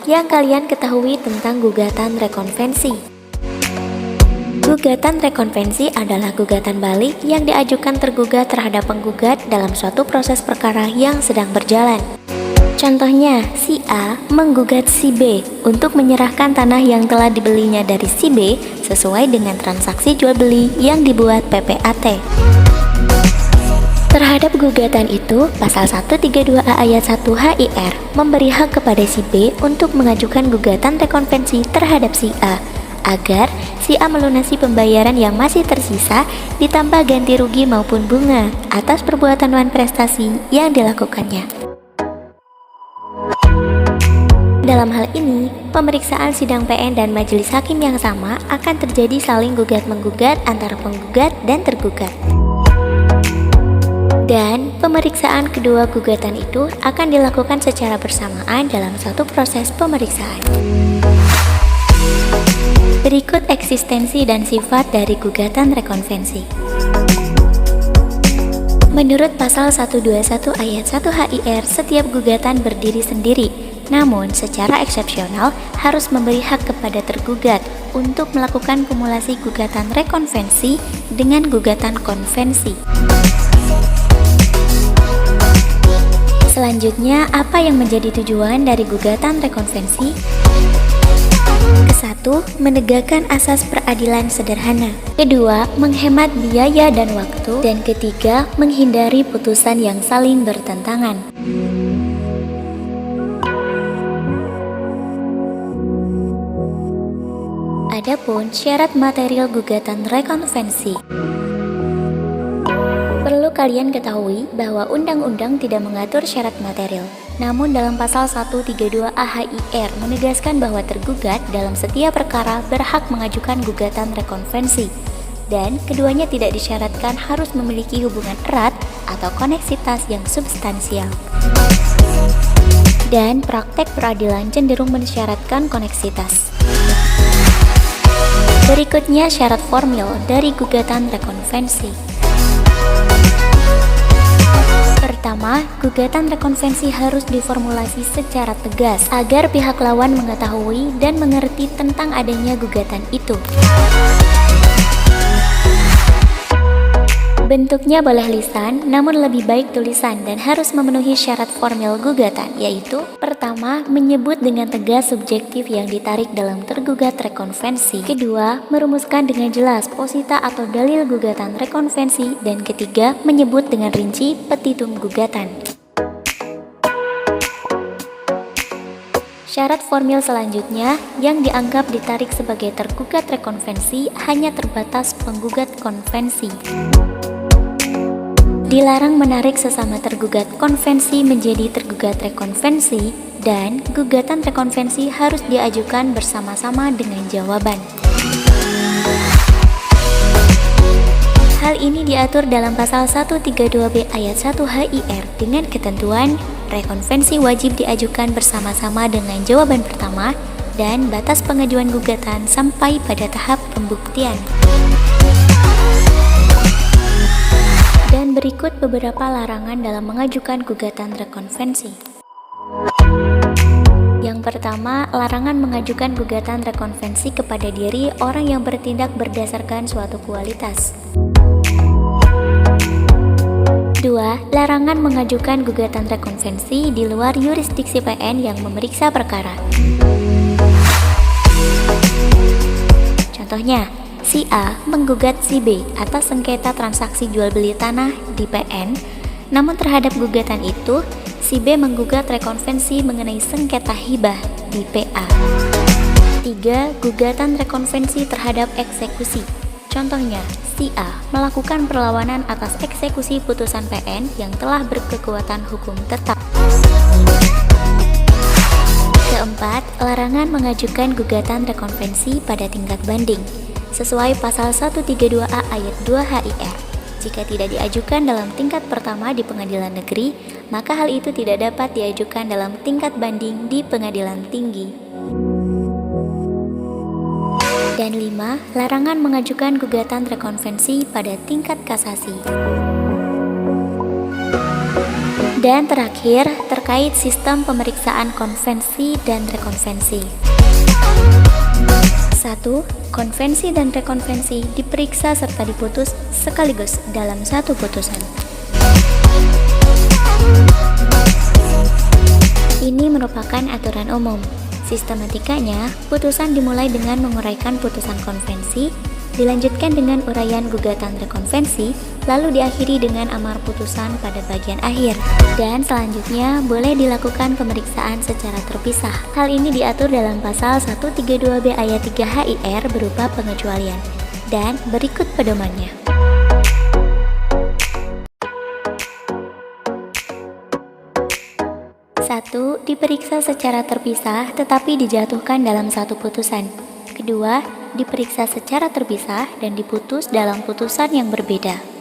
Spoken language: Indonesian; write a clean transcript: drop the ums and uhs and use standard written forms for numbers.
yang kalian ketahui tentang gugatan rekonvensi. Gugatan rekonvensi adalah gugatan balik yang diajukan tergugat terhadap penggugat dalam suatu proses perkara yang sedang berjalan. Contohnya, si A menggugat si B untuk menyerahkan tanah yang telah dibelinya dari si B sesuai dengan transaksi jual beli yang dibuat PPAT. Terhadap gugatan itu, pasal 132A ayat 1 HIR memberi hak kepada si B untuk mengajukan gugatan rekonvensi terhadap si A, agar si A melunasi pembayaran yang masih tersisa ditambah ganti rugi maupun bunga atas perbuatan wan prestasi yang dilakukannya. Dalam hal ini, pemeriksaan sidang PN dan majelis hakim yang sama akan terjadi saling gugat-menggugat antara penggugat dan tergugat. Dan pemeriksaan kedua gugatan itu akan dilakukan secara bersamaan dalam satu proses pemeriksaan. Berikut eksistensi dan sifat dari gugatan rekonvensi. Menurut pasal 121 ayat 1 HIR, setiap gugatan berdiri sendiri, namun secara eksepsional harus memberi hak kepada tergugat untuk melakukan kumulasi gugatan rekonvensi dengan gugatan konvensi. Selanjutnya, apa yang menjadi tujuan dari gugatan rekonvensi? Kesatu, menegakkan asas peradilan sederhana. Kedua, menghemat biaya dan waktu. Dan ketiga, menghindari putusan yang saling bertentangan. Adapun syarat material gugatan rekonvensi. Perlu kalian ketahui bahwa undang-undang tidak mengatur syarat material. Namun dalam pasal 132A HIR menegaskan bahwa tergugat dalam setiap perkara berhak mengajukan gugatan rekonvensi. Dan keduanya tidak disyaratkan harus memiliki hubungan erat atau koneksitas yang substansial. Dan praktek peradilan cenderung mensyaratkan koneksitas. Berikutnya syarat formil dari gugatan rekonvensi. Pertama, gugatan rekonvensi harus diformulasi secara tegas agar pihak lawan mengetahui dan mengerti tentang adanya gugatan itu. Bentuknya boleh lisan, namun lebih baik tulisan dan harus memenuhi syarat formil gugatan, yaitu pertama, menyebut dengan tegas subjektif yang ditarik dalam tergugat rekonvensi. Kedua, merumuskan dengan jelas posita atau dalil gugatan rekonvensi. Dan ketiga, menyebut dengan rinci petitum gugatan. Syarat formil selanjutnya yang dianggap ditarik sebagai tergugat rekonvensi hanya terbatas penggugat konvensi. Dilarang menarik sesama tergugat konvensi menjadi tergugat rekonvensi, dan gugatan rekonvensi harus diajukan bersama-sama dengan jawaban. Hal ini diatur dalam pasal 132B ayat 1 HIR dengan ketentuan rekonvensi wajib diajukan bersama-sama dengan jawaban pertama dan batas pengajuan gugatan sampai pada tahap pembuktian. Dan berikut beberapa larangan dalam mengajukan gugatan rekonvensi. Yang pertama, larangan mengajukan gugatan rekonvensi kepada diri orang yang bertindak berdasarkan suatu kualitas. 2. Larangan mengajukan gugatan rekonvensi di luar yurisdiksi PN yang memeriksa perkara. Contohnya, si A menggugat si B atas sengketa transaksi jual beli tanah di PN, namun terhadap gugatan itu, si B menggugat rekonvensi mengenai sengketa hibah di PA. 3. Gugatan rekonvensi terhadap eksekusi. Contohnya, si A melakukan perlawanan atas eksekusi putusan PN yang telah berkekuatan hukum tetap. Keempat, larangan mengajukan gugatan rekonvensi pada tingkat banding. Sesuai pasal 132A ayat 2 HIR, jika tidak diajukan dalam tingkat pertama di pengadilan negeri, maka hal itu tidak dapat diajukan dalam tingkat banding di pengadilan tinggi. Dan 5. Larangan mengajukan gugatan rekonvensi pada tingkat kasasi. Dan terakhir, terkait sistem pemeriksaan konvensi dan rekonvensi. 1. Konvensi dan rekonvensi diperiksa serta diputus sekaligus dalam satu putusan. Ini merupakan aturan umum. Sistematikanya, putusan dimulai dengan menguraikan putusan konvensi, dilanjutkan dengan uraian gugatan rekonvensi, lalu diakhiri dengan amar putusan pada bagian akhir. Dan selanjutnya boleh dilakukan pemeriksaan secara terpisah. Hal ini diatur dalam pasal 132B ayat 3 HIR berupa pengecualian. Dan berikut pedomannya. 1. Diperiksa secara terpisah tetapi dijatuhkan dalam satu putusan. Kedua, diperiksa secara terpisah dan diputus dalam putusan yang berbeda.